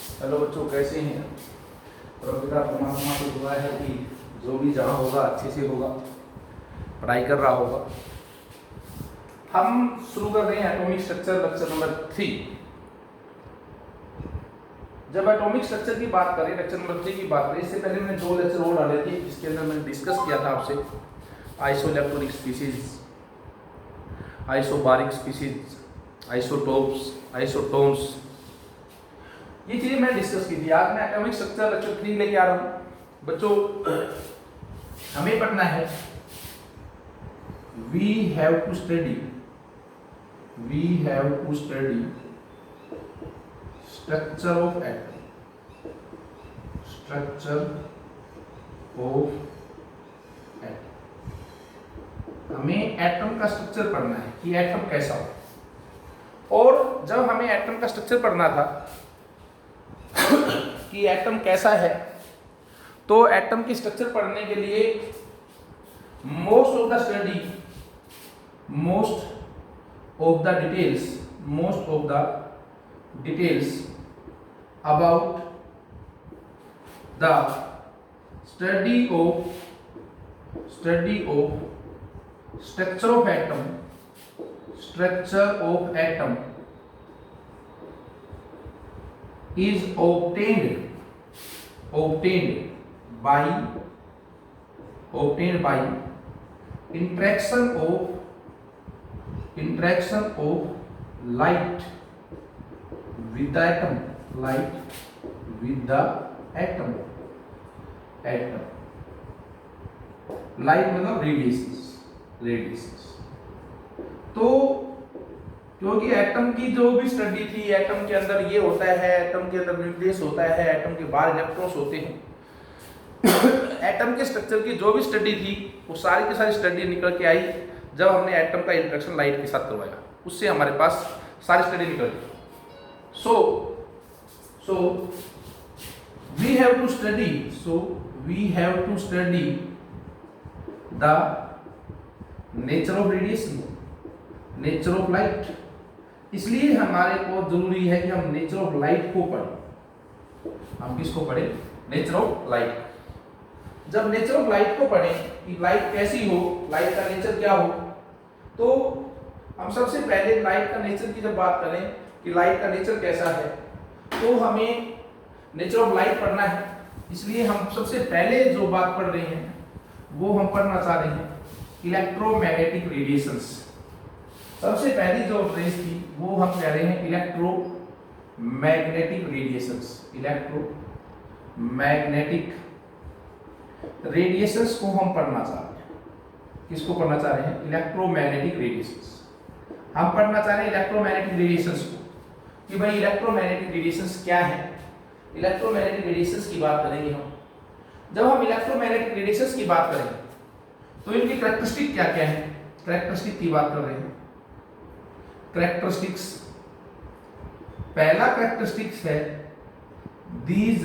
Hello बच्चों, कैसे हैं? प्रभुपिता परमात्मा की दुआ है कि जो भी जहाँ होगा अच्छे से होगा, पढ़ाई कर रहा होगा। हम शुरू कर रहे हैं एटॉमिक स्ट्रक्चर लेक्चर नंबर 3। जब एटॉमिक स्ट्रक्चर की बात करें, लेक्चर नंबर 3 की बात करें, इससे पहले मैंने 2 लेक्चर और डाले थे जिसके अंदर मैंने डिस्कस किया था आपसे isoelectronic species, isobaric species, isotopes, isotones, ये चीजें मैं डिस्कस की थी। आज मैं एटॉमिक स्ट्रक्चर लेक्चर 3 लेके आ रहा हूं। बच्चों, हमें पढ़ना है we have to study structure of atom, structure of atom. हमें एटम का स्ट्रक्चर पढ़ना है कि एटम कैसा हो। और जब हमें एटम का स्ट्रक्चर पढ़ना था कि एटम कैसा है, तो एटम की स्ट्रक्चर पढ़ने के लिए most of the details about the study of structure of atom is obtained by interaction of light with the atom, light मतलब रेडिएशंस। तो क्योंकि एटम की जो भी स्टडी थी, एटम के अंदर ये होता है, एटम के अंदर न्यूक्लियस होता है, एटम के बाहर इलेक्ट्रॉन्स होते हैं। एटम के स्ट्रक्चर की जो भी स्टडी थी वो सारी की सारी स्टडी निकल के आई जब हमने एटम का इंट्रैक्शन लाइट के साथ करवाया। उससे हमारे पास सारी स्टडी निकल गई। So we have to study the nature of radiation, nature of light. इसलिए हमारे को जरूरी है कि हम नेचर ऑफ लाइट को पढ़ें। हम किसको पढ़ें? Nature of light. जब नेचर ऑफ लाइट को पढ़ें कि लाइट कैसी हो, लाइट का नेचर क्या हो, तो हम सबसे पहले लाइट का नेचर की जब बात करें कि लाइट का नेचर कैसा है, तो हमें नेचर ऑफ लाइट पढ़ना है। इसलिए हम सबसे पहले जो बात पढ़ रहे हैं वो हम पढ़ना चाह रहे हैं इलेक्ट्रोमैग्नेटिक रेडिएशंस। सबसे पहली जो रेस थी वो हम कह रहे हैं इलेक्ट्रोमैग्नेटिक रेडिएशंस को हम पढ़ना चाह रहे हैं। किसको पढ़ना चाह रहे हैं? Electromagnetic radiations. हम पढ़ना चाह रहे हैं इलेक्ट्रोमैग्नेटिक रेडिएशंस को कि भाई इलेक्ट्रोमैग्नेटिक रेडिएशंस क्या है। इलेक्ट्रोमैग्नेटिक रेडिएशंस की बात करेंगे हम। जब हम इलेक्ट्रोमैग्नेटिक रेडिएशंस की बात करें तो इनकी कैरेक्टरिस्टिक क्या क्या है? कैरेक्टरिस्टिक की बात कर रहे हैं। कैरेक्टरिस्टिक्स, पहला कैरेक्टरिस्टिक्स है these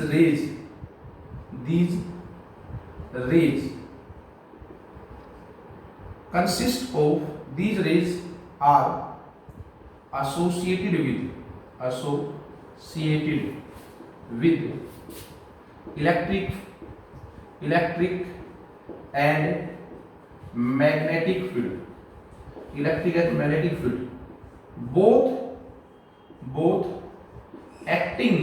rays are associated with electric and magnetic field, both acting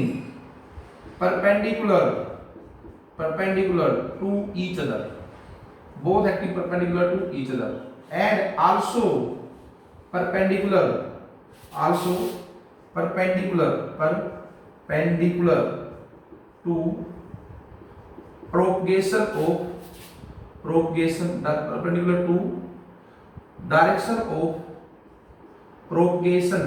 perpendicular to each other, and also perpendicular to propagation of direction of propagation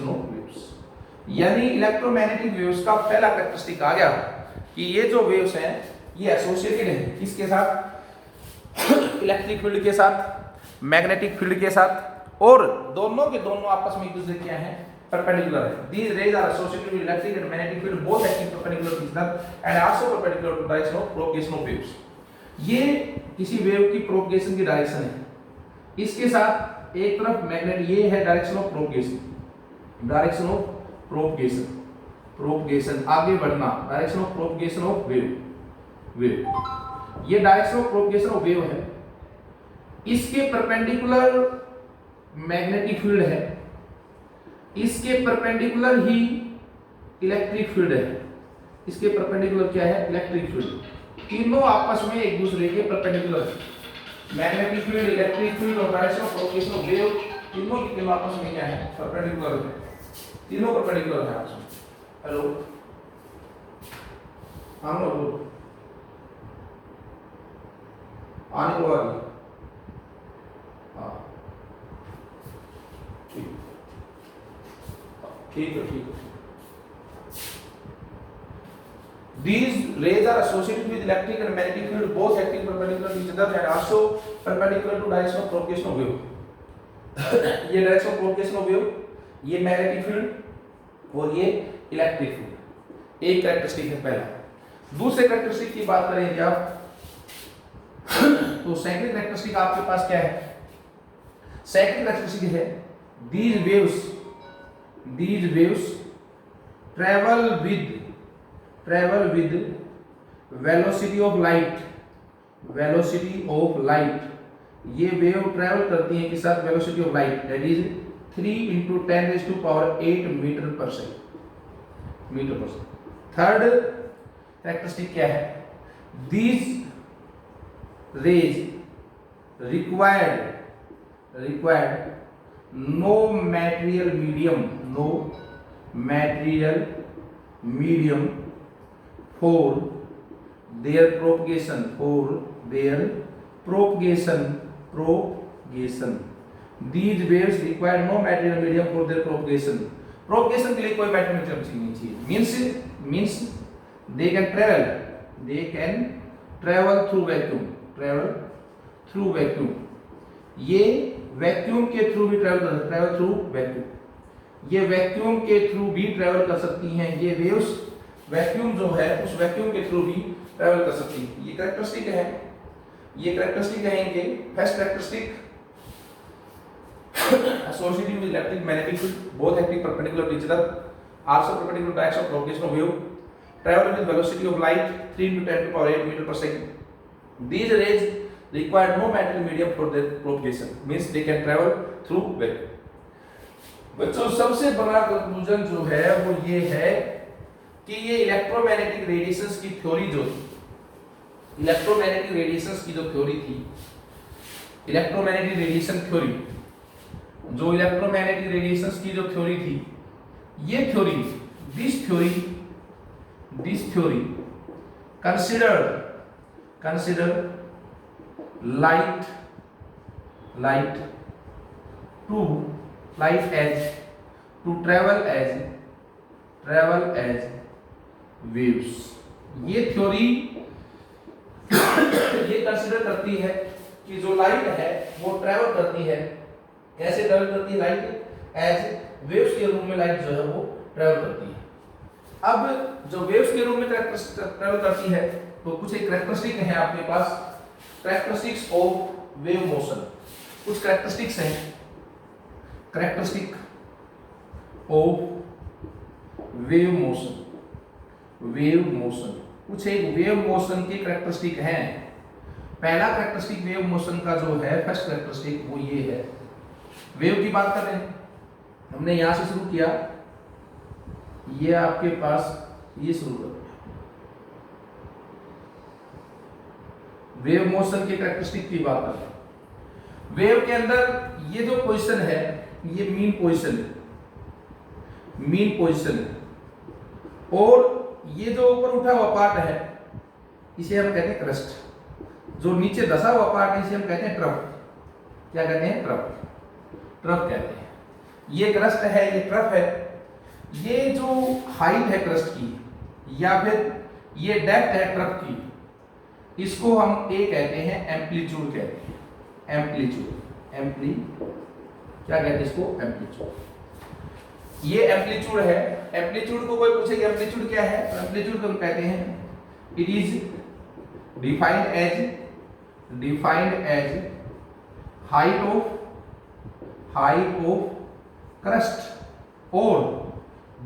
of waves। यानी इलेक्ट्रोमैग्नेटिक वेव्स का पहला कैरेक्टरिस्टिक आ गया कि ये जो waves हैं ये एसोसिएटेड है किसके साथ? इलेक्ट्रिक फील्ड के साथ, मैग्नेटिक फील्ड के साथ, और दोनों के दोनों आपस में एक दूसरे क्या है? perpendicular है। These rays are associated with electric and magnetic field both acting perpendicular to each other and also perpendicular to direction of propagation of waves। ये किसी वेव की प्रोपगेशन की डायरेक्शन है। इसके साथ एक तरफ मैग्नेट, ये है direction of propagation, direction of propagation, propagation आगे बढ़ना, direction of propagation of wave, wave, ये direction of propagation of wave है। इसके परपेंडिकुलर मैग्नेटिक फील्ड है, इसके परपेंडिकुलर ही इलेक्ट्रिक फील्ड है, इसके परपेंडिकुलर क्या है, इलेक्ट्रिक फील्ड। तीनों आपस में एक दूसरे के परपेंडिकुलर है, मैग्नेटिक फील्ड, इलेक्ट्रिक फील्ड और direction of propagation of wave, तीनों के आपस में क्या है, परपेंडिकुलर है, तीनों परपेंडिकुलर है आपस में। हेलो, हम लोग आने को आ गया, हाँ ठीक ठीक है, ठीक है। These rays are associated with electric and magnetic field, both acting perpendicular to each other and also perpendicular to direction of propagation of wave. ये direction of propagation of wave, ये मैग्नेटिक फील्ड और ये electric field, एक characteristic है पहला। दूसरे characteristic की बात करें क्या, तो सेकंड कैरेक्टरिस्टिक आपके पास क्या है, सेकंड कैरेक्टरिस्टिक है these waves travel with velocity of light, velocity of light, ये वेव ट्रेवल करती है किस साथ, velocity of light, that is 3 × 10⁸ metre per second, metre per second. Third characteristic क्या है, these rays required no material medium for their propagation, these waves require no material medium for their propagation के लिए कोई material medium नहीं चाहिए, means they can travel through vacuum, ये vacuum के through भी ट्रैवल थ्रू वैक्यूम, ये vacuum के थ्रू भी ट्रैवल कर सकती हैं, ये वेव्स वैक्यूम जो है उस वैक्यूम के थ्रू भी ट्रैवल कर सकती है। ये कैरेक्टरिस्टिक है, ये कैरेक्टरिस्टिक है इनके। First characteristic associated with electric magnetic field, both acting perpendicular to each other, also perpendicular to direction of propagation of wave, travel with velocity of light 3 × 10⁸ meter per second. These rays require no material medium for their propagation, means they can travel through vacuum. बच्चों सबसे बड़ा conclusion जो है वो ये है कि ये इलेक्ट्रोमैग्नेटिक रेडिएशंस की थ्योरी जो थी, इलेक्ट्रोमैग्नेटिक रेडिएशंस की जो थ्योरी थी, इलेक्ट्रोमैग्नेटिक रेडिएशन थ्योरी, जो इलेक्ट्रोमैग्नेटिक रेडिएशंस की जो थ्योरी थी, ये theory, this theory consider light as to travel as waves। ये थ्योरी ये कंसिडर करती है कि जो लाइट है वो ट्रैवल करती है, कैसे ट्रैवल करती है, लाइट एज वेव्स के रूप में लाइट जो है वो ट्रैवल करती है। अब जो वेव्स के रूप में ट्रैवल करती है तो कुछ एक कैरेक्टरिस्टिक है आपके पास, कैरेक्टरिस्टिक्स ऑफ वेव मोशन, कुछ कैरेक्टरिस्टिक्स हैं, कैरेक्टरिस्टिक ऑफ वेव मोशन, कुछ एक वेव मोशन के कैरेक्टरिस्टिक हैं। पहला कैरेक्टरिस्टिक वेव मोशन का जो है, फर्स्ट कैरेक्टरिस्टिक, वो ये है। वेव की बात कर रहे हैं, हमने यहां से शुरू किया, ये आपके पास ये शुरू कर, वेव मोशन के कैरेक्टरिस्टिक की बात कर रहे हैं। वेव के अंदर ये जो पोजीशन है, ये मीन पोजीशन है, और ये जो ऊपर उठा हुआ पार्ट है इसे हम कहते हैं क्रस्ट, जो नीचे धसा हुआ पार्ट है इसे हम कहते हैं ट्रफ। क्या कहते हैं? ट्रफ कहते हैं। ये क्रस्ट है, ये ट्रफ है। ये जो हाइट है क्रस्ट की या फिर ये डेप्थ है ट्रफ की, इसको हम ए कहते हैं, एम्पलीट्यूड कहते हैं। क्या कहते हैं इसको? एम्पलीट्यूड। ये एम्पलीट्यूड है। एम्पलीट्यूड को कोई पूछे कि एम्पलीट्यूड क्या है, तो एम्पलीट्यूड को हम कहते हैं, it is defined as height of crust or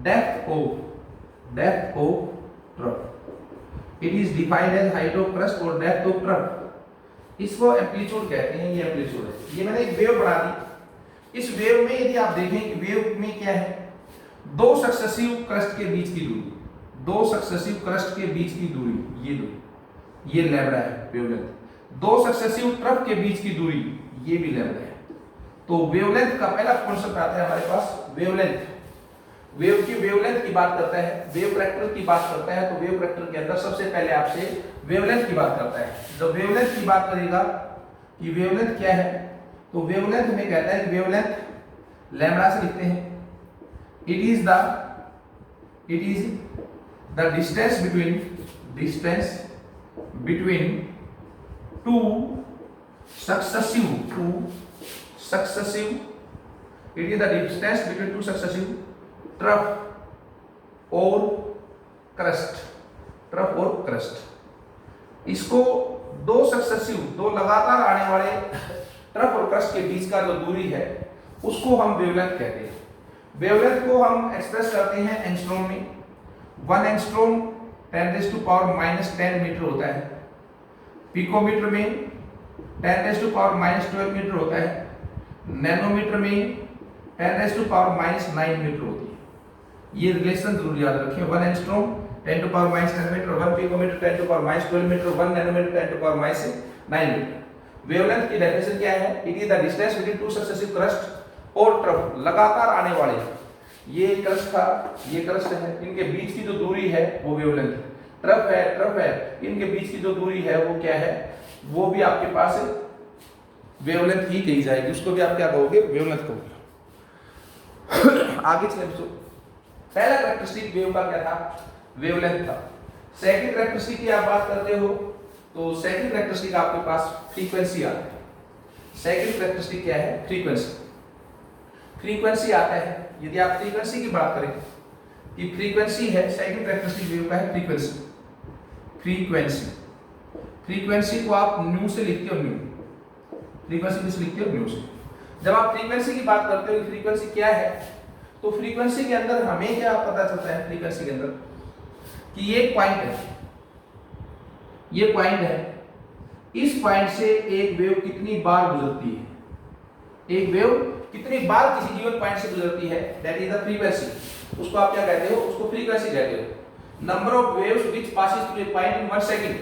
depth of trough. It is defined as height of crust or depth of trough. इसको एम्पलीट्यूड कहते हैं, ये एम्पलीट्यूड है। ये मैंने एक वेव बना दी। इस वेव में यदि आप देखें कि वेव में क्या है, दो सक्सेसिव क्रस्ट के बीच की दूरी, दो सक्सेसिव क्रस्ट के बीच की दूरी, ये लैम्डा है वेवलेंथ। दो सक्सेसिव ट्रफ के बीच की दूरी, ये भी लैम्डा है। तो वेवलेंथ का पहला कॉन्सेप्ट आता है हमारे पास वेवलेंथ। वेव की वेवलेंथ की बात करता है, वेव करैक्टर की बात करता है, तो वेव करैक्टर के अंदर सबसे पहले आपसे वेवलेंथ की बात करता है। जब वेवलेंथ की बात करेगा कि वेवलेंथ क्या है, तो वेवलेंथ में कहता है कि वेवलेंथ लैम्डा से लिखते हैं, it is the distance between to successive it is the distance between two successive trough or crust। इसको दो लगातार आने वाले ट्रफ और क्रस्ट के बीच का जो दूरी है उसको हम वेवलेंथ कहते हैं। वेवलेंथ को हम एक्सप्रेस करते हैं एंगस्ट्रॉम में। 1 एंगस्ट्रॉम 10⁻⁻10 मीटर होता है। पिकोमीटर में 10⁻⁻12 मीटर होता है। नैनोमीटर में 10⁻⁻9 मीटर होती है। ये रिलेशन जरूर याद रखें। 1 angstrom 10⁻10 metre, 1 picometre 10⁻12 metre, 1 nanometre 10⁻9 metre. Wavelength की डेफिनेशन क्या है? It is the distance between two successive crest और ट्रफ, लगातार आने वाले, ये क्रस्ट था, ये क्रस्ट है, इनके बीच की जो दूरी है वो वेवलेंथ है। ट्रफ है, इनके बीच की जो दूरी है वो क्या है? वो भी आपके पास वेवलेंथ ही कही जाएगी, उसको भी आप क्या कहोगे? वेवलेंथ कहोगे। आगे चले बच्चों, पहला कैरेक्टरिस्टिक वेव का क्या था? वेवलेंथ था। सेकंड कैरेक्टरिस्टिक की आप बात करते हो तो सेकंड कैरेक्टरिस्टिक आपके पास फ्रीक्वेंसी आता है। सेकंड कैरेक्टरिस्टिक क्या है? फ्रीक्वेंसी आता है। यदि आप फ्रीक्वेंसी की बात करें कि फ्रीक्वेंसी है, सेकंड कैरेक्टरिस्टिक वेव का है फ्रीक्वेंसी को आप न्यू से लिखते हो, फ्रीक्वेंसी किस लिखते हो? न्यू से। जब आप फ्रीक्वेंसी की बात करते हो कि फ्रीक्वेंसी क्या है, तो फ्रीक्वेंसी के अंदर हमें क्या पता चलता है? फ्रीक्वेंसी के अंदर कि ये पॉइंट है, इस पॉइंट से एक वेव कितनी बार गुजरती है, एक वेव कितनी बार किसी गिवन पॉइंट से गुजरती है, दैट इज द फ्रीक्वेंसी। उसको आप क्या कहते हो? उसको फ्रीक्वेंसी कहते हो। Number of waves which passes through A point in 1 second.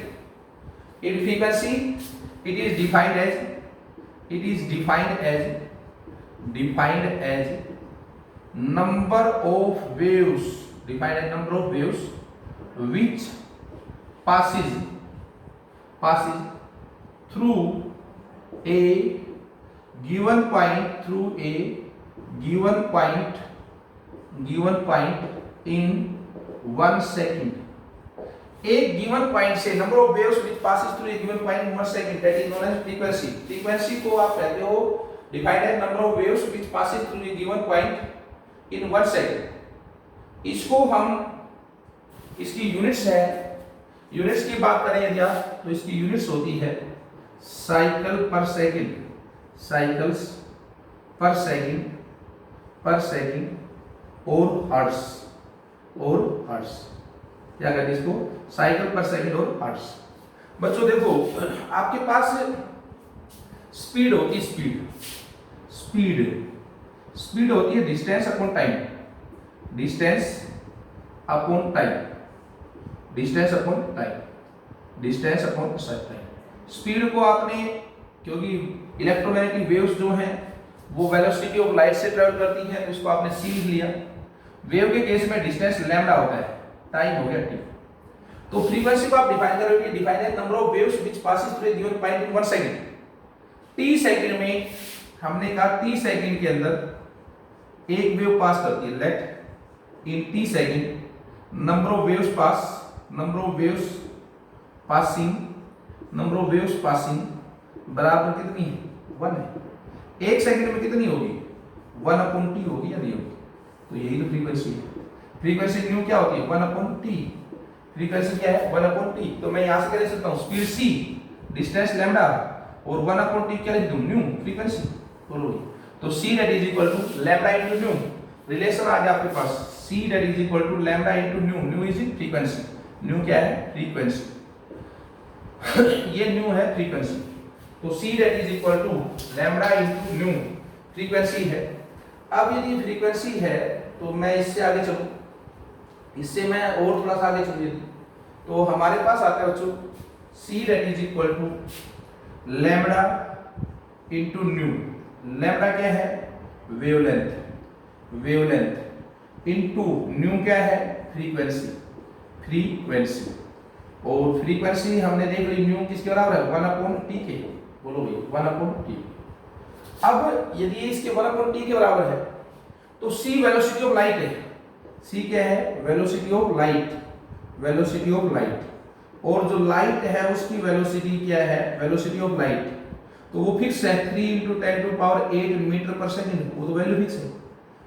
In frequency it is defined as number of waves which passes through a given point in 1 second। एक given point से number of waves which passes through a given point in 1 second, that is known as frequency. Frequency को आप कहते हो defined as number of waves which passes through a given point in 1 second. इसको हम, इसकी units है, units की बात करें यदि आप, तो इसकी यूनिट्स होती है साइकिल्स पर सेकंड और हर्ट्ज। क्या कहते हैं इसको? साइकिल पर सेकंड और हर्ट्ज। बच्चों देखो, आपके पास स्पीड होती है, स्पीड होती है distance upon time, distance upon time. Speed को आपने, क्योंकि इलेक्ट्रोमैग्नेटिक वेव्स जो हैं वो वेलोसिटी ऑफ लाइट से ट्रेवल करती हैं, तो इसको आपने सी लिख लिया। वेव के केस में डिस्टेंस लैम्डा होता है, टाइम हो गया टी। तो फ्रीक्वेंसी को आप डिफाइन करोगे, define as number of waves which passes through a given point in 1 second. T second में हमने कहा टी सेकंड के अंदर एक वेव पास करती है। Let in t second number of waves passing बराबर कितनी है? 1 है। एक सेकंड में कितनी होगी? 1/t होगी या नहीं होगी? तो यही तो फ्रीक्वेंसी है। फ्रीक्वेंसी न्यू क्या होती है? 1/t। फ्रीक्वेंसी क्या है? 1/t। तो मैं यहां से कह सकता हूं स्पीड c, डिस्टेंस लैम्डा, और 1/t क्या लिख दूं, न्यू फ्रीक्वेंसी। बोलो, तो c that is equal to lambda into nu, relation आ गया आपके पास, c that is equal to lambda into nu, nu is frequency, nu क्या है, फ्रीक्वेंसी ये न्यू है फ्रीक्वेंसी, तो c that is equal to lambda into nu frequency है। अब यदि फ्रीक्वेंसी है तो मैं इससे आगे चलूं, इससे मैं और थोड़ा सा आगे चलूं, तो हमारे पास आता है बच्चों c that is equal to lambda into nu, lambda क्या है, वेवलेंथ, वेवलेंथ इनटू न्यू क्या है, फ्रीक्वेंसी, फ्रीक्वेंसी, और फ्रीक्वेंसी हमने देख ली न्यू किसके बराबर है, 1/t के। बोलो भाई 1/t। अब यदि इसके 1/t के बराबर है तो c वेलोसिटी ऑफ लाइट है, c क्या है, velocity of light, velocity of light, और जो लाइट है उसकी वेलोसिटी क्या है, वेलोसिटी ऑफ लाइट, तो वो फिक्स है 3 × 10⁸ मीटर पर सेकंड, वो तो वैल्यू फिक्स है,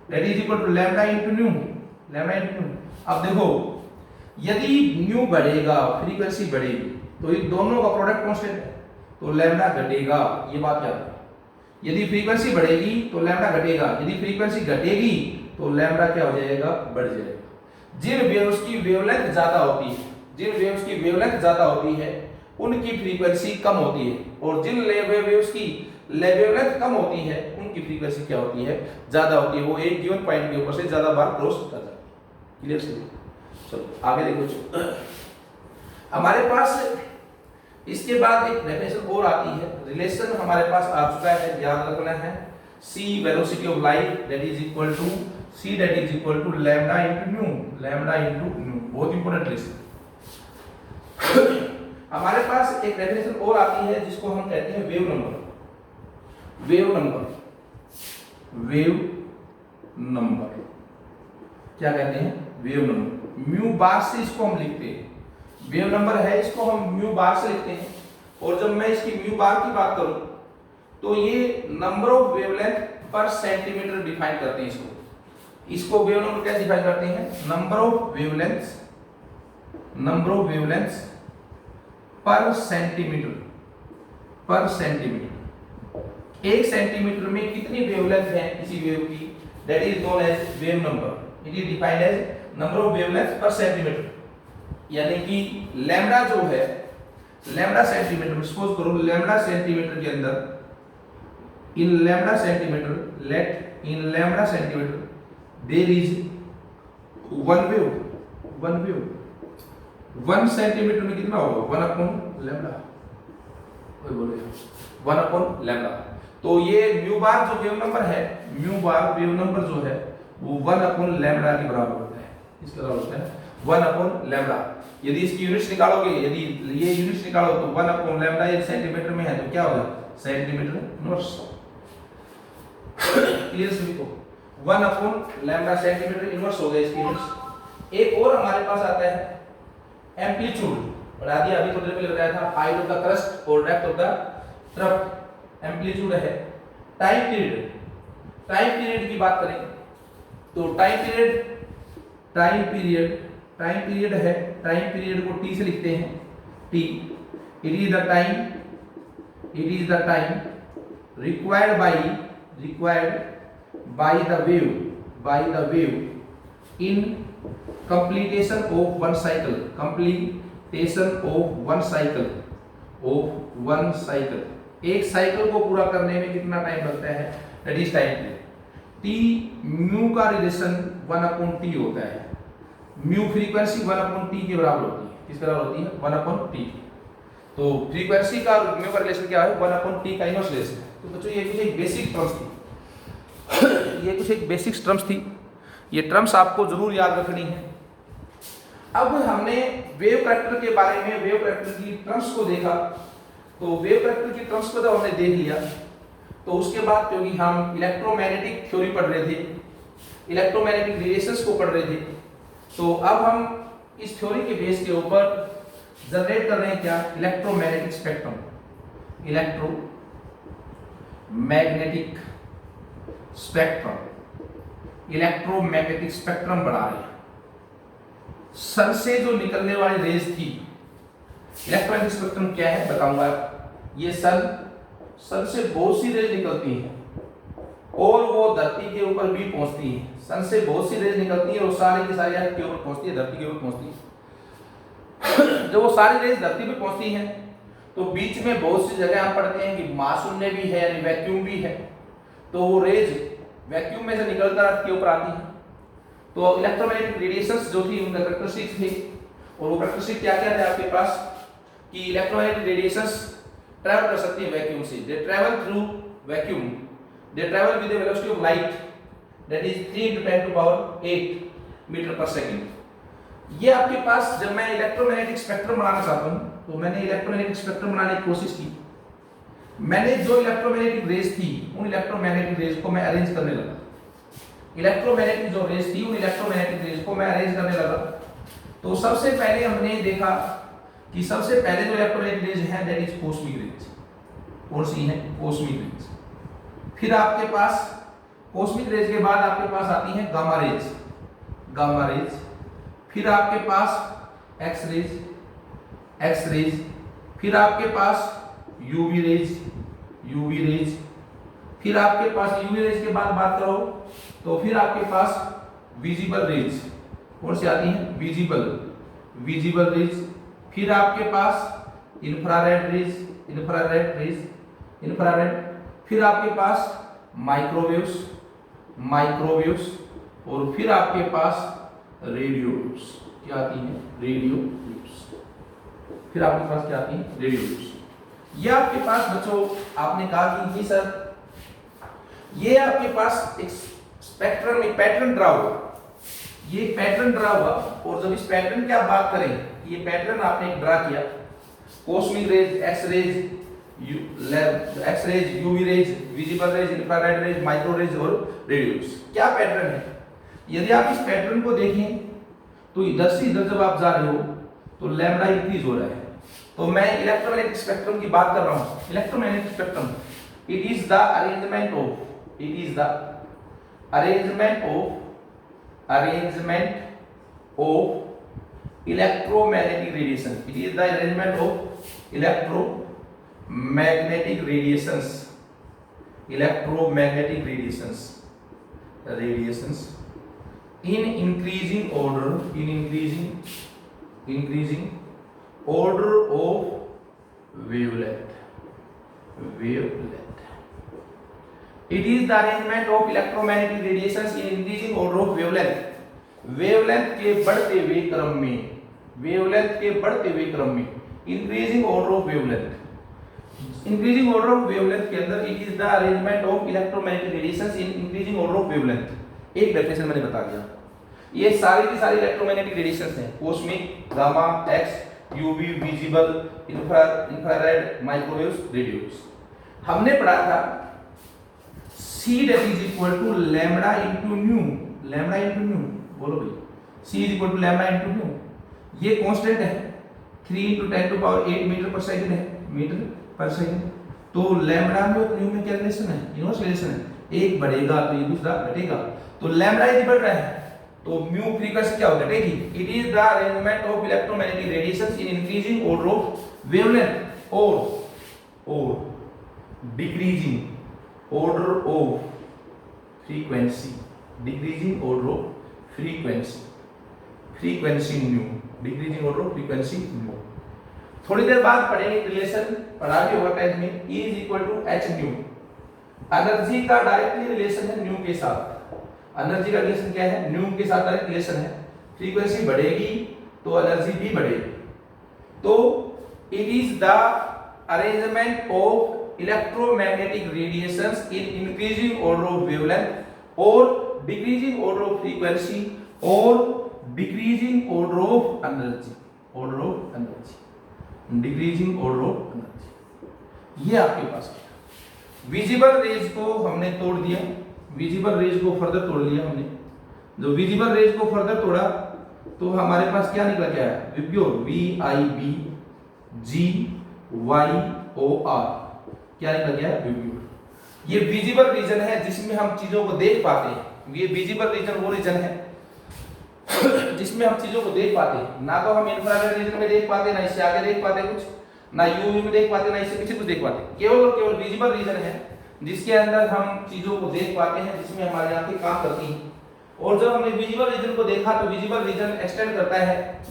that is equal to lambda into nu, lambda into nu. अब देखो यदि न्यू बढ़ेगा फ्रीक्वेंसी बढ़ेगी तो इन दोनों का प्रोडक्ट कांस्टेंट है, तो लैम्डा घटेगा, ये बात याद रखो। यदि फ्रीक्वेंसी बढ़ेगी तो लैम्डा घटेगा, यदि फ्रीक्वेंसी घटेगी तो लैम्डा क्या हो जाएगा, बढ़ जाएगा। जिन वेव्स की वेवलेंथ ज्यादा होती है, जिन वेव्स की वेवलेंथ ज्यादा होती है उनकी फ्रीक्वेंसी कम होती है, और जिन वेव्स की वेवलेंथ कम होती है उनकी फ्रीक्वेंसी क्या होती है, ज्यादा होती है, वो एक गिवन पॉइंट के ऊपर से ज्यादा बार क्रॉस कर जाती है। क्लियर सही? चलो आगे देखो, हमारे पास इसके बाद एक डेफिनेशन और आती है, रिलेशन हमारे पास आ चुका है, याद रखना है, c velocity of light that is equal to c that is equal to lambda into nu, lambda into nu, बहुत इंपॉर्टेंट रिलेशन। हमारे पास एक डेफिनेशन और आती है जिसको हम कहते हैं wave number, wave number, wave number क्या कहते हैं, वेव नंबर, म्यू बार से इसको हम लिखते हैं, वेव नंबर है इसको हम म्यू बार से लिखते हैं, और जब मैं इसकी म्यू बार की बात करूं तो ये number of wavelength per centimetre define करते हैं इसको, इसको वेव नंबर कैसे डिफाइन करते हैं, number of wavelengths, number of wavelengths per centimetre, per centimetre, एक सेंटीमीटर में कितनी वेवलेंथ है किसी वेव की, that is known as wave number, it is defined as number of wavelength per centimetre. यानी कि लैम्डा जो है, लैम्डा सेंटीमीटर, सपोज करो लैम्डा सेंटीमीटर के अंदर, in lambda centimetre, let in lambda centimetre there is one wave, one wave, 1 centimetre में कितना होगा, 1/λ, कोई बोले 1/λ। तो ये म्यू बार जो वेव नंबर है, म्यू बार वेव नंबर जो है वो 1/λ के बराबर होता है, इसके बराबर होता है 1/λ। यदि इसकी यूनिट्स निकालोगे, यदि ये यूनिट्स निकालो तो 1/λ एक सेंटीमीटर में है तो क्या होगा, सेंटीमीटर इनवर्स। क्लियर सभी को, 1/λ सेंटीमीटर इनवर्स हो गया इसकी यूनिट्स। एक और हमारे पास आता है एम्पलीट्यूड, बता दिया अभी थोड़ी देर पहले बताया था, हाइट ऑफ द क्रस्ट और depth of the trough, amplitude है। टाइम पीरियड, टाइम पीरियड की बात करें तो time period, time period, time period है, टाइम पीरियड को टी से लिखते हैं, T, it is the time, it is the time required by the wave, by the wave in completion of one cycle, completion of one cycle, of one cycle, एक cycle को पूरा करने में कितना टाइम लगता है, that is time period. T mu का relation 1/t होता है, म्यू फ्रीक्वेंसी 1/t के बराबर होती है, किस बराबर होती है, 1/t। तो फ्रीक्वेंसी का म्यू का रिलेशन क्या है, 1/t का इनवर्स रिलेशन है। तो बच्चों ये कुछ एक बेसिक टर्म्स थी, ये कुछ एक बेसिक टर्म्स थी, ये टर्म्स आपको जरूर याद रखनी है। अब हमने वेव करैक्टर के बारे में, वेव करैक्टर की टर्म्स को देखा, तो वेव करैक्टर की टर्म्स को जब हमने देख लिया तो उसके बाद क्योंकि हम इलेक्ट्रोमैग्नेटिक थ्योरी पढ़ रहे थे, इलेक्ट्रोमैग्नेटिक रिलेशंस को पढ़ रहे थे, तो अब हम इस थ्योरी के बेस के ऊपर जनरेट कर रहे हैं क्या, electromagnetic spectrum, electromagnetic spectrum, electromagnetic spectrum बढ़ा रहे हैं। सन से जो निकलने वाली रेज थी, इलेक्ट्रोमैग्नेटिक स्पेक्ट्रम क्या है बताऊंगा। ये सन सन से बहुत सी रेज निकलती हैं और वो धरती के ऊपर भी पहुंचती हैं। सन से बहुत सी रेज निकलती है और सारी की सारी अर्थ के ऊपर पहुंचती है, धरती के ऊपर पहुंचती है। जब वो सारी रेज धरती पे पहुंचती हैं तो बीच में बहुत सी जगह हम पढ़ते हैं कि महाशून्य भी है यानी वैक्यूम भी है, तो वो रेज वैक्यूम में से निकलकर अर्थ के ऊपर आती है। तो इलेक्ट्रोमैग्नेटिक रेडिएशंस जो थी उनका कैरेक्टरिस्टिक थे, और वो कैरेक्टरिस्टिक क्या क्या है आपके पास कि इलेक्ट्रोमैग्नेटिक रेडिएशंस ट्रैवल कर सकती है वैक्यूम से। They travel through vacuum, they travel with the velocity of light that is 3 × 10⁸ metre per second. ये आपके पास जब मैं इलेक्ट्रोमैग्नेटिक स्पेक्ट्रम बनाना चाहता हूं तो मैंने इलेक्ट्रोमैग्नेटिक स्पेक्ट्रम बनाने की कोशिश की। मैंने जो इलेक्ट्रोमैग्नेटिक रेज थी उन इलेक्ट्रोमैग्नेटिक रेज को मैं अरेंज करने लगा। इलेक्ट्रोमैग्नेटिक जो रेज थी उन इलेक्ट्रोमैग्नेटिक रेज को मैं अरेंज करने लगा। तो सबसे पहले हमने देखा कि सबसे पहले जो इलेक्ट्रोमैग्नेटिक रेज है दैट इज कॉस्मिक रेज। कौन सी है? Cosmic rays. फिर आपके पास कॉस्मिक रेज के बाद आपके पास आती है गामा रेज, गामा रेज। फिर आपके पास एक्स रेज, एक्स रेज। फिर आपके पास यूवी रेज, यूवी रेज। फिर आपके पास यूवी रेज के बाद बात करो तो फिर आपके पास विजिबल रेज। कौन सी आती है? Visible, visible rays. फिर आपके पास infrared rays, infrared rays, infrared. फिर आपके पास माइक्रोवेव्स, माइक्रोवेव्स। और फिर आपके पास रेडियो वेव्स। क्या आती है? Radio waves. फिर आपके पास क्या आती है? Radio waves. ये आपके पास बच्चों आपने कहा कि जी सर ये आपके पास एक स्पेक्ट्रम, एक पैटर्न ड्रा हुआ, ये पैटर्न ड्रा हुआ। और जब इस पैटर्न की आप बात करें, ये पैटर्न आपने एक ड्रा किया, cosmic rays, X rays, X rays, UV rays, visible rays, infrared rays, micro rays और रेडियोस। क्या पैटर्न है? यदि आप इस पैटर्न को देखें तो इधर से इधर जब आप जा रहे हो तो लैम्डा इंक्रीज हो रहा है। तो मैं इलेक्ट्रोमैग्नेटिक स्पेक्ट्रम की बात कर रहा हूं। Electromagnetic spectrum it is the arrangement of, it is the arrangement of, arrangement of electromagnetic radiation. It is the arrangement of electromagnetic radiations, electromagnetic radiations, radiations in increasing order, in increasing order of wavelength, wavelength. It is the arrangement of electromagnetic radiations in increasing order of wavelength. wavelength के बढ़ते हुए क्रम में, wavelength के बढ़ते हुए क्रम में, increasing order of wavelength, increasing order of wavelength के अंदर it is the arrangement of electromagnetic radiations in increasing order of wavelength। एक डेफिनेशन मैंने बता दिया। ये सारी की सारी इलेक्ट्रोमैग्नेटिक रेडिएशंस हैं, cosmic, gamma, x, UV, visible, infrared, microwaves, radios. हमने पढ़ा था C that is equal to lambda into nu, lambda into nu, बोलो भाई, C is equal to lambda into nu। ये कांस्टेंट है, 3 × 10⁸ मीटर पर सेकंड है, metre per second. तो lambda में और न्यू में क्या रिलेशन है? इनवर्स रिलेशन है। एक बढ़ेगा तो ये दूसरा घटेगा। तो लैम्बडा यदि बढ़ रहा है तो म्यू फ्रीक्वेंसी क्या हो घटेगी। It is the arrangement of electromagnetic radiations in increasing order of wavelength और decreasing order of frequency, decreasing order of frequency, frequency nu, decreasing order of frequency nu. थोड़ी देर बाद पढ़ेंगे रिलेशन, पढ़ा भी होगा टेंथ में, E is equal to h new. Energy का डायरेक्टली रिलेशन है न्यू के साथ। एनर्जी का रिलेशन क्या है? न्यू के साथ डायरेक्ट रिलेशन है। फ्रीक्वेंसी बढ़ेगी तो एनर्जी भी बढ़ेगी। तो it is the arrangement of electromagnetic radiations in increasing order of wavelength और डिक्रीजिंग ऑर्डर ऑफ फ्रीक्वेंसी और decreasing order of energy, order of energy, decreasing order of energy. ये आपके पास है। विजिबल रेज को हमने तोड़ दिया, विजिबल रेज को फर्दर तोड़ लिया हमने। जो विजिबल रेज को फर्दर तोड़ा तो हमारे पास क्या निकल गया है? विब्योर, VIBGYOR, क्या निकल गया है? विब्योर। ये विजिबल रीजन है जिसमें हम चीजों को देख पाते हैं। ये विजिबल रीजन वो रीजन है जिसमें हम चीजों को देख पाते हैं। ना तो हम इंफ्रारेड रीजन में देख पाते, ना इससे आगे देख पाते कुछ। ना यूवी में देख पाते, ना इससे पीछे कुछ देख पाते, केवल और केवल विजिबल रीजन है जिसके अंदर हम चीजों को देख पाते हैं, जिसमें हमारी आंखें काम करती हैं। और जब हमने विजिबल रीजन को देखा तो विजिबल रीजन एक्सटेंड करता है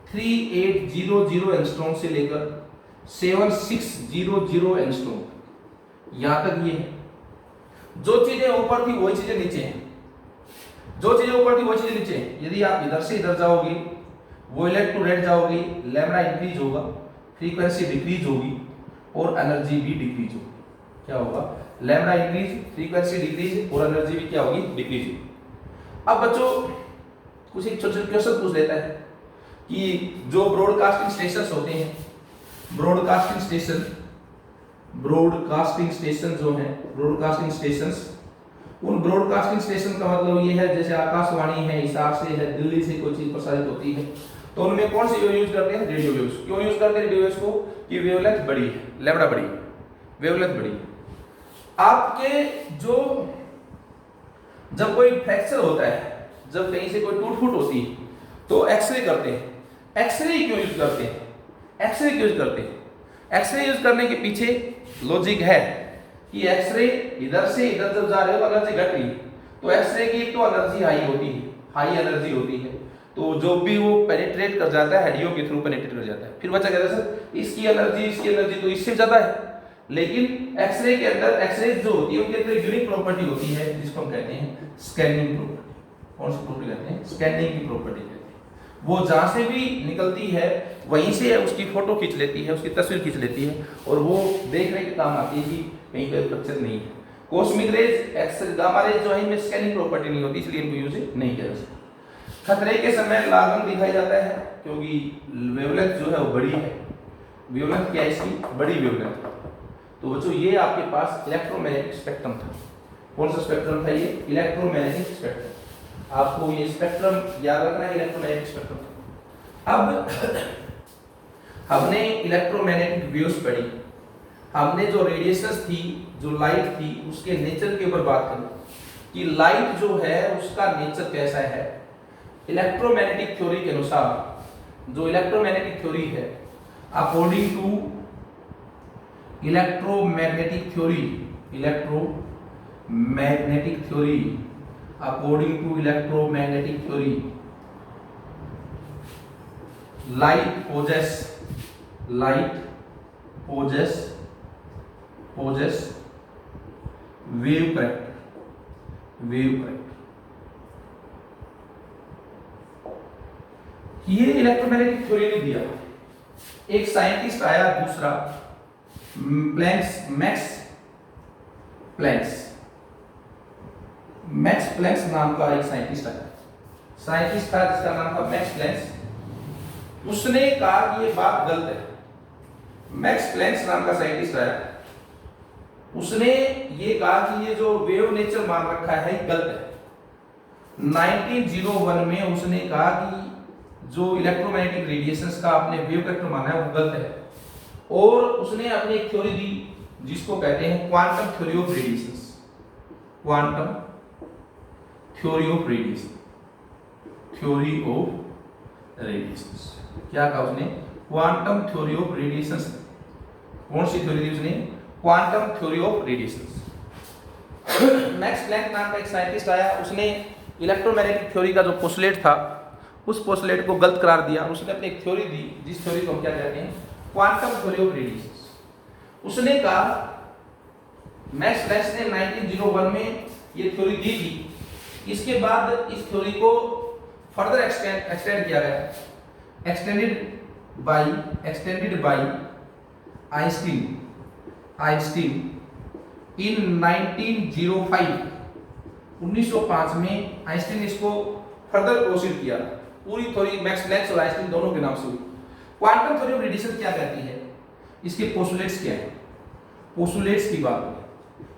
3800 एंगस्ट्रॉम से लेकर 7600 एंगस्ट्रॉम, यहां तक ये है। जो चीजें ऊपर थी वही चीजें नीचे हैं, जो चीजें ऊपर थी वही चीजें नीचे हैं। यदि आप इधर से इधर जाओगे, वॉयलेट टू रेड जाओगे, लैम्डा इंक्रीज होगा, फ्रीक्वेंसी डिक्रीज होगी और एनर्जी भी डिक्रीज होगी। क्या होगा? लैम्डा इंक्रीज, फ्रीक्वेंसी डिक्रीज और एनर्जी भी क्या होगी? डिक्रीज होगी। अब बच्चों कुछ एक छोटे छोटे क्वेश्चन पूछ लेता है कि जो ब्रॉडकास्टिंग स्टेशंस होते हैं, ब्रॉडकास्टिंग स्टेशन जो है, ब्रॉडकास्टिंग स्टेशंस, उन ब्रॉडकास्टिंग स्टेशन का मतलब ये है जैसे आकाशवाणी है, हिसाब से है, दिल्ली से कोई चीज प्रसारित होती है तो उनमें कौन सी वेव यूज करते हैं? Radio waves. क्यों यूज करते हैं रेडियो वेव्स को? कि वेवलेंथ बड़ी है, लैम्डा बड़ी है, वेवलेंथ बड़ी है। आपके जो जब कोई फ्रैक्चर होता है, जब कहीं से कोई टूट फूट होती है तो एक्सरे करते हैं। एक्सरे क्यों यूज करते हैं? एक्सरे क्यों यूज करते हैं? एक्सरे यूज करने के पीछे लॉजिक है कि एक्सरे इधर से इधर जब जा रहे हो एनर्जी घट रही है, तो एक्सरे की एक तो एनर्जी हाई होती है, हाई एनर्जी होती है, तो जो भी वो पेनिट्रेट कर जाता है, हड्डियों के थ्रू पेनिट्रेट कर जाता है। फिर बच्चा कहता है सर इसकी एनर्जी तो इससे ज्यादा है, लेकिन एक्सरे के अंदर एक्सरे जो होती है उनके अंदर एक यूनिक प्रॉपर्टी होती है जिसको हम कहते हैं स्कैनिंग प्रॉपर्टी। कौन सी प्रॉपर्टी कहते हैं? स्कैनिंग की प्रॉपर्टी कहते हैं। वो जहां से भी निकलती है वहीं से उसकी फोटो खींच लेती है, उसकी तस्वीर खींच लेती है और वो देखने के काम आती है कि कहीं पर फ्रैक्चर नहीं है। Cosmic rays, x gamma rays जो है इनमें स्कैनिंग प्रॉपर्टी नहीं होती, इसलिए इनको यूज नहीं किया जा सकता। खतरे के समय लाल रंग दिखाई जाता है क्योंकि वेवलेंथ जो है वो बड़ी है। वेवलेंथ क्या है इसकी? बड़ी वेवलेंथ। तो बच्चों ये आपके पास इलेक्ट्रोमैग्नेटिक स्पेक्ट्रम था। कौन सा स्पेक्ट्रम था ये? Electromagnetic spectrum. आपको ये स्पेक्ट्रम याद रखना है, इलेक्ट्रोमैग्नेटिक स्पेक्ट्रम। अब हमने इलेक्ट्रोमैग्नेटिक वेव्स पढ़ी, हमने जो रेडिएशंस थी, जो लाइट थी, उसके नेचर के ऊपर बात करी कि लाइट जो है उसका नेचर कैसा है। इलेक्ट्रोमैग्नेटिक थ्योरी के अनुसार, जो इलेक्ट्रोमैग्नेटिक थ्योरी है, according to electromagnetic theory, according to electromagnetic theory, light possess wave character। ये इलेक्ट्रोमैग्नेटिक थ्योरी ने दिया। एक साइंटिस्ट आया दूसरा, मैक्स प्लैंक्स नाम का एक साइंटिस्ट आया। साइंटिस्ट था जिसका नाम था मैक्स प्लैंक्स। उसने कहा कि ये बात गलत है। मैक्स प्लैंक्स नाम का साइंटिस्ट आया, उसने ये कहा कि ये जो वेव नेचर मान रखा है गलत है। 1901 में उसने कहा कि जो इलेक्ट्रोमैग्नेटिक रेडिएशंस का आपने वेव वेक्टर माना है वो गलत है। और उसने अपनी एक थ्योरी दी जिसको कहते हैं quantum theory of radiations. Quantum theory of radiation, क्या कहा उसने? Quantum theory of radiations. कौन सी थ्योरी दी उसने? Quantum theory of radiations. Max Planck नाम का एक साइंटिस्ट आया, उसने इलेक्ट्रोमैग्नेटिक थ्योरी का जो पोस्टुलेट था उस पोस्टुलेट को गलत करार दिया। उसने अपनी एक थ्योरी दी जिस थ्योरी को हम क्या कहते हैं? Quantum theory of radiations. उसने कहा, मैक्स प्लैंक ने 1901 में ये थ्योरी दी थी। इसके बाद इस थ्योरी को फर्दर एक्सटेंड किया गया, एक्सटेंडेड बाय आइंस्टीन इन 1905 में आइंस्टीन ने इसको फर्दर प्रोसीड किया। पूरी थ्योरी मैक्स प्लैंक और आइंस्टीन दोनों के नाम से हुई। क्वांटम थ्योरी ऑफ रेडिएशन क्या कहती है? इसके पोस्टुलेट्स क्या है? पोस्टुलेट्स की बात करें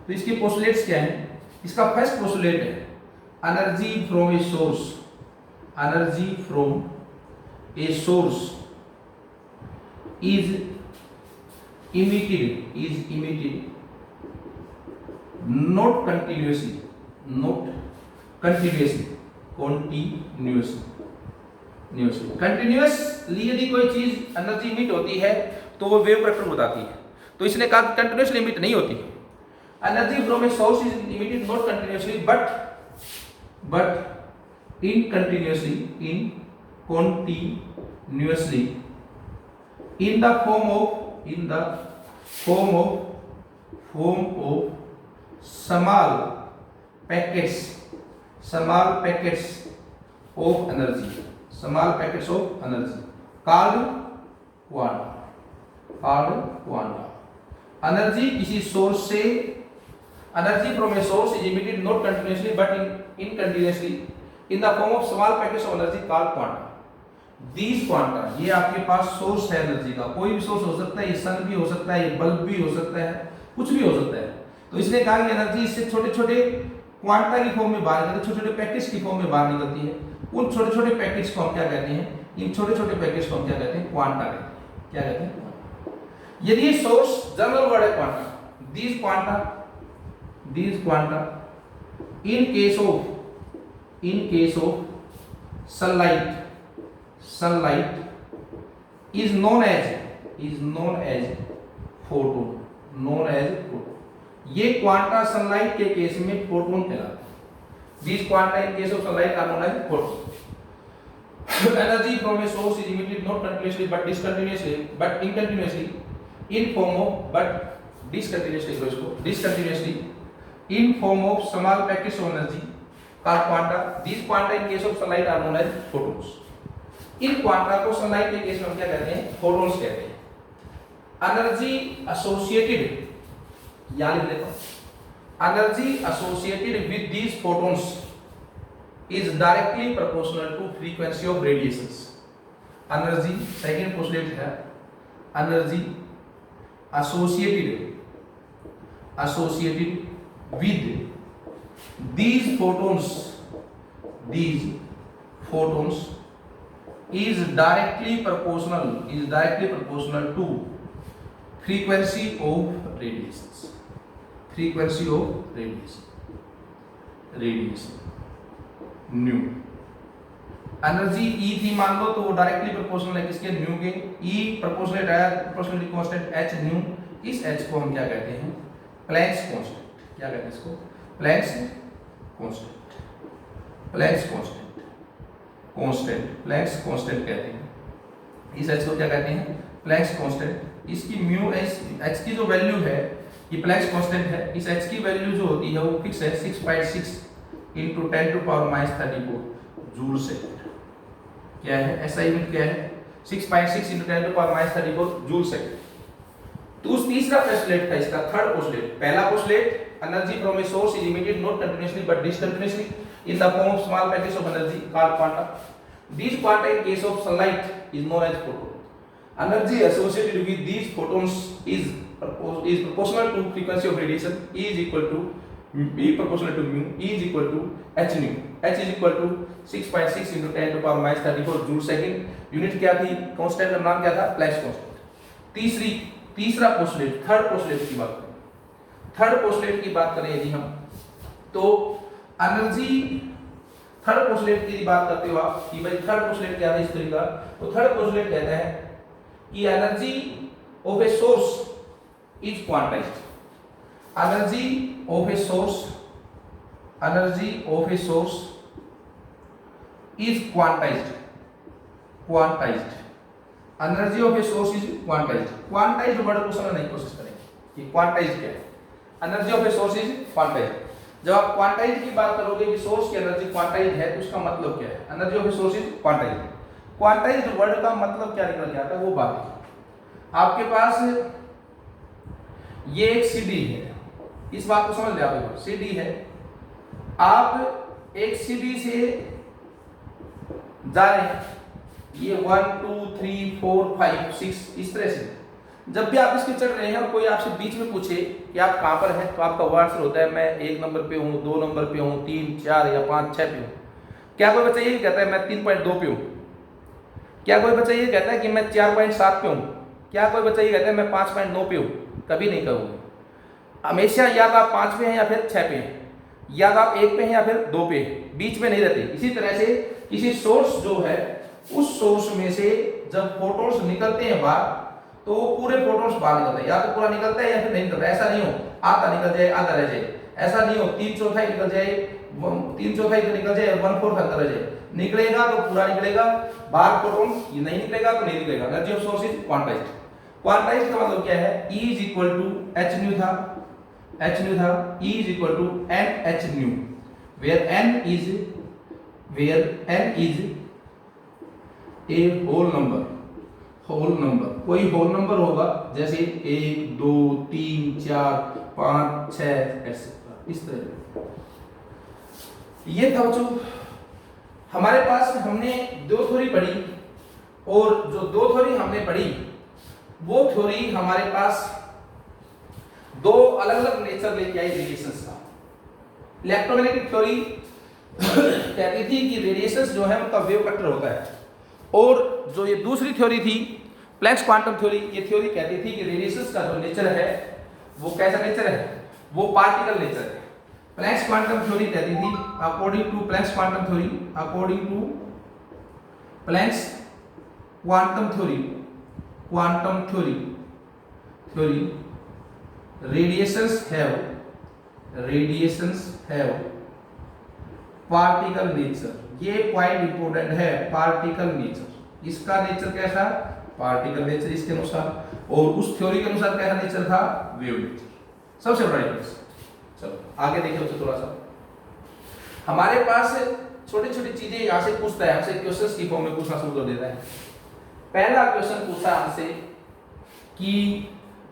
तो इसके पोस्टुलेट्स क्या है? इसका फर्स्ट पोस्टुलेट है energy from a source is emitted not continuously continuously यदि कोई चीज एनर्जी इमिट होती है तो वो वेव करैक्टर बताती है। तो इसने कहा कंटिन्यूसली इमिट नहीं होती। Energy from a source is emitted not continuously but incontinuously in the form of small packets of energy called quanta। Energy किसी सोर्स से, energy from a source is emitted not continuously but incontinuously in the form of small packets of energy called quanta. These quanta, ये आपके पास source है energy का, कोई भी source हो सकता है, ये सन भी हो सकता है, ये बल्ब भी हो सकता है, कुछ भी हो सकता है। तो इसने कहा कि एनर्जी इससे छोटे छोटे क्वांटा की फॉर्म में बाहर निकलती है, छोटे छोटे पैकेट्स की फॉर्म में बाहर निकलती है। उन छोटे छोटे पैकेट्स को हम क्या कहते हैं, इन छोटे छोटे पैकेट्स को हम क्या कहते हैं, क्वांटा कहते हैं। क्या कहते हैं? यदि ये सोर्स जनरल वर्ड है quanta, these quanta in case of sunlight is known as photon। ये क्वांटा सनलाइट के केस में फोटोन कहलाता है। these quanta in case of sunlight are known as photon। energy from a source is emitted not continuously but incontinuously in form of small packets of energy called quanta। these quanta in case of sunlight are known as photons। In quanta को sunlight के case में हम क्या कहते हैं, photons कहते हैं। Energy associated, या लिख लेता हूं, energy associated with these photons is directly proportional to frequency of radiations. Energy, second postulate है, energy associated with these photons is directly proportional to frequency of radiation। New energy E थी मान लो, तो वो directly proportional है किसके, new के। E proportional है proportionality constant H new. इस H को हम क्या कहते हैं, प्लैंक्स कांस्टेंट। क्या कहते हैं इसको, प्लैंक्स कांस्टेंट कहते हैं। इस H को क्या कहते हैं, प्लैंक्स कांस्टेंट। इसकी म्यू H की जो वैल्यू है, ये प्लैंक्स कांस्टेंट है, इस H की वैल्यू जो होती है वो फिक्स है 6.6 into 10 to power minus 34 joule second. क्या है ऐसा यूनिट, क्या है 6.6 into 10 to power minus 34 joule second. तो उस तीसरा पोस्टुलेट था इसका, थर्ड पोस्टुलेट। पहला postulate, energy from a source is emitted not continuously but discontinuously in the form of small packets of energy called quanta. These quanta in case of sunlight is known as photon। Energy associated with these photons is proportional to frequency of radiation। E is equal to proportional to mu। E is equal to h nu। h is equal to 6.6 into 10 to power minus 34 joule second. Unit क्या थी, constant का नाम क्या था, Planck's constant. तीसरा postulate, third postulate की बात करें यदि हम, तो एनर्जी, थर्ड पोस्टुलेट की बात करते हो आप कि भाई थर्ड पोस्टुलेट क्या है इस तरीके का, तो थर्ड पोस्टुलेट कहता है कि energy of A source is quantized. Energy of A source is quantized. Energy of A source is quantized. Quantized word को समझने की कोशिश करेंगे कि क्वांटाइज्ड क्या है। Energy of A source is quantized. जब आप क्वांटाइज्ड की बात करोगे कि सोर्स की एनर्जी क्वांटाइज्ड है, तो उसका मतलब क्या है, energy of A source is quantized. Quantized word का मतलब क्या निकल के आता है वो बात है। आपके पास ये एक सीडी है, इस बात को समझ ले आप, सीडी है, आप एक सीडी से जा रहे हैं, ये 1 2 3 4 5 6 इस तरह से। जब भी आप इसके चढ़ रहे हैं और कोई आपसे बीच में पूछे कि आप कहाँ पर हैं, तो आपका आंसर होता है मैं 1 नंबर पे हूँ, 2 नंबर पे हूँ, 3 4 या 5 6 पे हूँ। क्या कोई बच्चा ये कहता है मैं 3.2 पे हूँ? क्या कोई बच्चा ये कहता है कि मैं 4.7 पे हूँ? क्या कोई बच्चा ये कहता है मैं 5.9 पे हूँ? कभी नहीं कहोगे। हमेशा या तो आप 5 पे हैं या फिर 6 पे हैं, या तो आप 1 पे हैं या फिर 2 पे हैं, बीच में नहीं रहते। इसी तरह से किसी सोर्स जो है, उस सोर्स में से जब फोटॉन्स निकलते हैं बाहर, तो पूरे प्रोटॉन्स बाहर निकलते हैं, या तो पूरा निकलता है या फिर नहीं निकलता। ऐसा नहीं हो आधा निकल जाए आधा रह जाए, ऐसा नहीं हो 3/4 निकल जाए, 3/4 तो निकल जाए, 1/4 अंदर रह जाए। निकलेगा तो पूरा निकलेगा, बाहर प्रोटॉन ये नहीं निकलेगा तो नहीं निकलेगा। Energy of source is quantized. Quantized का मतलब क्या है, E is equal to h nu था, E is equal to n h nu, where n is a whole number, कोई होल नंबर होगा जैसे 1 2 3 4 5 6 एक्सेट्रा, इस तरह। ये था बच्चों हमारे पास, हमने दो थ्योरी पढ़ी, और जो दो थ्योरी हमने पढ़ी वो थ्योरी हमारे पास दो अलग अलग नेचर लेके आई रेडिएशंस का। इलेक्ट्रोमैग्नेटिक थ्योरी कहती थी कि रेडिएशंस जो है उनका वेव वेक्टर होता है, और जो ये दूसरी थ्योरी थी प्लैंक्स क्वांटम थ्योरी, ये थ्योरी कहती थी कि रेडिएशंस का जो नेचर है वो कैसा नेचर है, वो पार्टिकल नेचर है। प्लैंक्स क्वांटम थ्योरी कहती थी, according to Planck's quantum theory, radiations have particle nature. ये पॉइंट इंपॉर्टेंट है, पार्टिकल नेचर। इसका नेचर कैसा, पार्टिकल नेचर इसके अनुसार, और उस थ्योरी के अनुसार कैसा नेचर था, वेव नेचर। सबसे बड़ा डिफरेंस। चलो आगे देखिए बच्चों, थोड़ा सा हमारे पास छोटी छोटी चीजें यहाँ से पूछता है, हमसे क्वेश्चंस की फॉर्म में पूछना शुरू कर देता है। पहला क्वेश्चन पूछा हमसे कि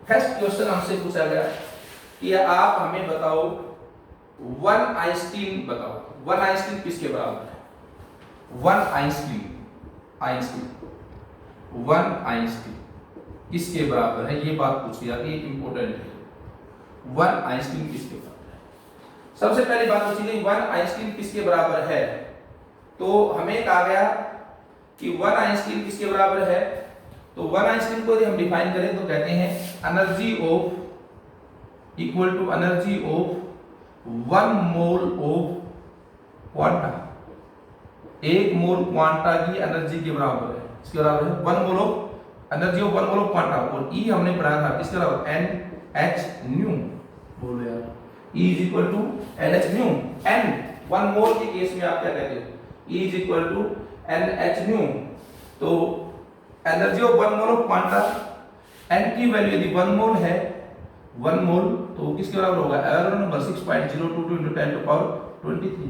फर्स्ट क्वेश्चन हमसे पूछा गया कि आप हमें बताओ 1 आइंस्टीन बताओ, 1 आइंस्टीन किसके बराबर है? 1 आइंस्टीन किसके बराबर है, ये बात पूछी जाती है, इंपॉर्टेंट है। 1 आइंस्टीन किसके बराबर है? सबसे पहली बात पूछी गई 1 आइंस्टीन किसके बराबर है, तो हमें कहा गया कि 1 आइंस्टीन किसके बराबर है। तो 1 आइंस्टीन को यदि हम डिफाइन करें तो कहते हैं energy of equal to energy of 1 mole of quanta. 1 mole quanta की एनर्जी के बराबर है, इसके बराबर है 1 mole of energy of 1 mole of quanta. और E हमने पढ़ा था किसके बराबर, NH न्यू। बोलो यार, E is equal to NH nu. N 1 mole के केस में आप क्या कहते हो, E is equal to NH nu. तो energy of 1 mole of quanta, N की वैल्यू यदि 1 मोल है, 1 मोल तो किसके बराबर होगा, एवरेज नंबर 6.022 × 10⁻23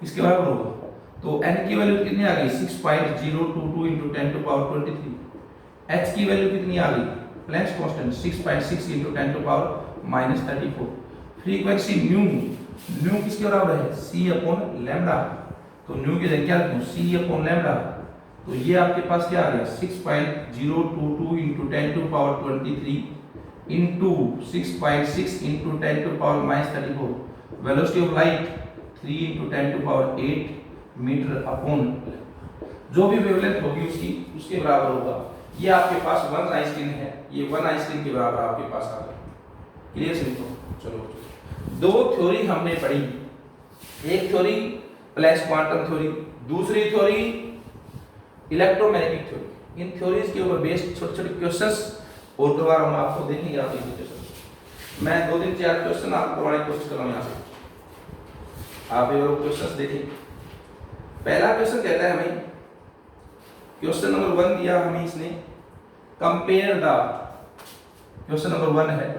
इसके बराबर होगा। तो N की वैल्यू कितनी आ गई, 6.022 × 10⁻23। H की वैल्यू कितनी आ गई, प्लैंक्स कांस्टेंट 6.6 × 10⁻34। फ्रीक्वेंसी न्यू किसके बराबर है, C/λ। तो न्यू की जगह क्या रखूं, C/λ। तो ये आपके पास क्या आ गया, 6.022 × 10⁻23 into 6.6 × 10⁻34। Velocity of light 3 × 10⁸ metre upon जो भी वेवलेंथ होगी उसके बराबर होगा। ये आपके पास 1 आइंस्टीन है, ये 1 आइंस्टीन के बराबर आपके पास आ गया। क्लियर से लिखो। चलो दो थ्योरी हमने पढ़ी, एक थ्योरी प्लैंक्स क्वांटम थ्योरी, दूसरी थ्योरी इलेक्ट्रोमैग्नेटिक थ्योरी। इन थ्योरीज के ऊपर बेस्ड छोटे छोटे क्वेश्चंस और करवा रहा हूं, आपको देखेंगे आप ये क्वेश्चन। मैं 2 दिन 4 क्वेश्चन आपको करवाने की कोशिश कर रहा हूं। यहाँ से आप ये क्वेश्चंस देखिए। पहला क्वेश्चन कहता है हमें, क्वेश्चन नंबर 1 दिया हमें इसने, कंपेयर द, क्वेश्चन नंबर 1 है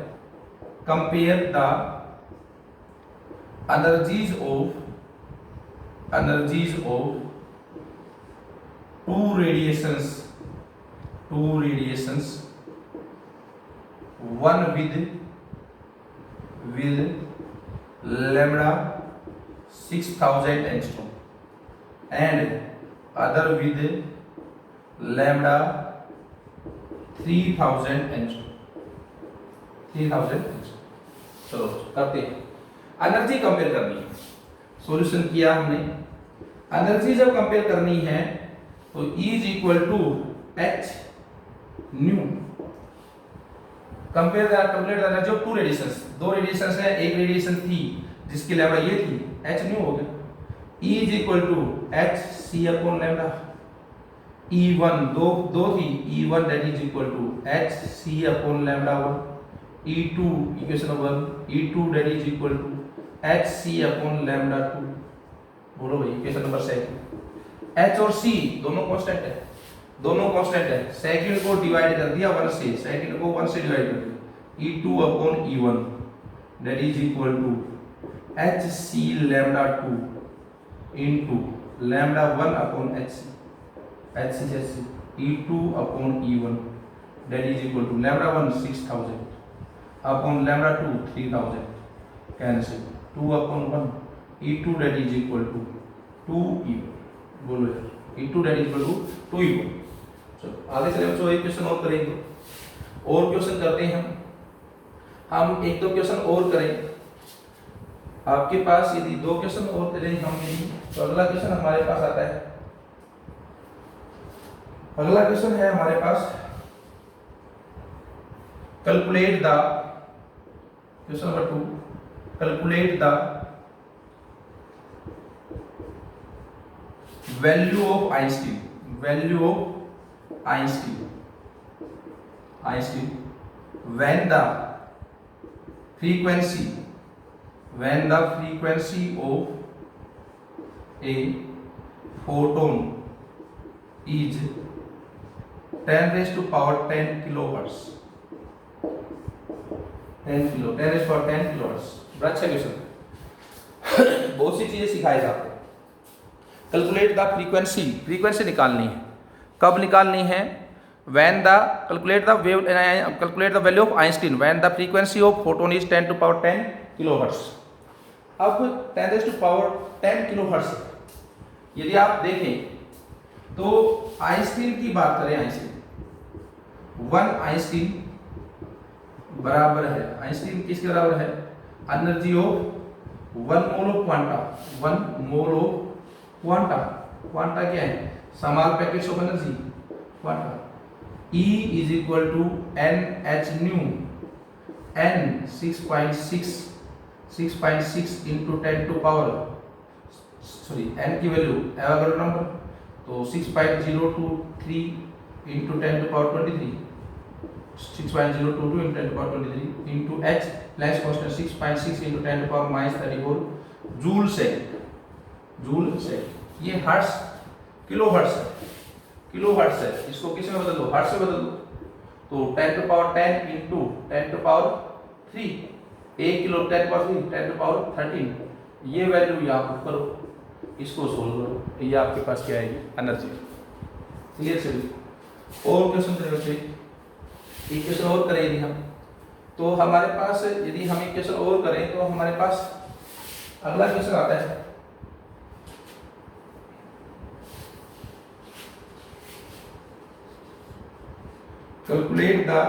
compare the energies of two radiations, one with lambda 6000 angstrom and other with lambda 3000 angstrom। चलो करते हैं, एनर्जी कंपेयर करनी है। सॉल्यूशन किया हमने, एनर्जी जब कंपेयर करनी है तो E is equal to H nu. Compare the energy of 2 radiations, 2 radiations है, एक रेडिएशन थी जिसकी लैम्डा ये थी, H न्यू हो गया। E is equal to H C/λ। E1 दो थी, E1 that is equal to H C upon lambda 1, E2 equation number 1, E2 that is equal to H C upon lambda 2। बोलो भाई equation number second. H और सी दोनों constant है, दोनों constant है। Second को डिवाइड कर दिया 1 से, सेकंड को 1 से डिवाइड कर दिया, E2 upon E1 that is equal to H C lambda 2 into lambda 1 upon H C, H C H C, E2 upon E1 that is equal to lambda 1 6000 upon lambda 2 3000 cancel, 2 upon 1, E2 that is equal to 2E1। बोलो यार, E2 that is equal to 2E1। चलो आगे चले बच्चों, एक question और करेंगे, और क्वेश्चन करते हैं हम एक दो क्वेश्चन और करें। आपके पास यदि दो क्वेश्चन और करें हम यदि, तो अगला क्वेश्चन हमारे पास आता है, अगला क्वेश्चन है हमारे पास calculate the, question number 2, calculate the value of Einstein, value of Einstein, Einstein when the frequency, when the frequency of a photon is 10 raised to power 10 kilohertz, 10 raised to power 10 kilohertz। बड़ा अच्छा question, बहुत सी चीजें सिखाई जाते हैं। Calculate the frequency, frequency निकालनी है, कब निकालनी है? when the calculate the wave, calculate the value of Einstein when the frequency of photon is 10 to power 10 kilohertz। अब 10 raised to power 10 kilohertz, यदि आप देखें तो आइंस्टीन की बात करें, आइंस्टीन 1 आइंस्टीन बराबर है, आइंस्टीन किसके बराबर है? Energy of 1 mole of quanta, 1 mole of quanta, quanta क्या है? Small packets of energy, quanta. E is equal to NH nu, N 6.6 into 10 to power, sorry N की वैल्यू एवोगाड्रो नंबर, तो 6.023 into 10 to power 23, 6.022 into 10 to power 23 into H plus constant 6.6 into 10 to power minus 34 joule second, joule second. ये hertz kilo hertz है, kilo hertz है, इसको किस में बदल दो? हर्ट्ज में बदल दो, तो 10 to power 10 into 10 to power 3, 1 kilo 10 to power 3, 10 to power 13, ये वैल्यू यहाँ पुट करो, इसको सोल्व करो, ये आपके पास क्या आएगी? एनर्जी। क्लियर चलिए, और क्वेश्चन करें बच्चे, एक क्वेश्चन और करें यदि हम, तो हमारे पास यदि हम एक क्वेश्चन और करें तो हमारे पास अगला क्वेश्चन आता है, calculate the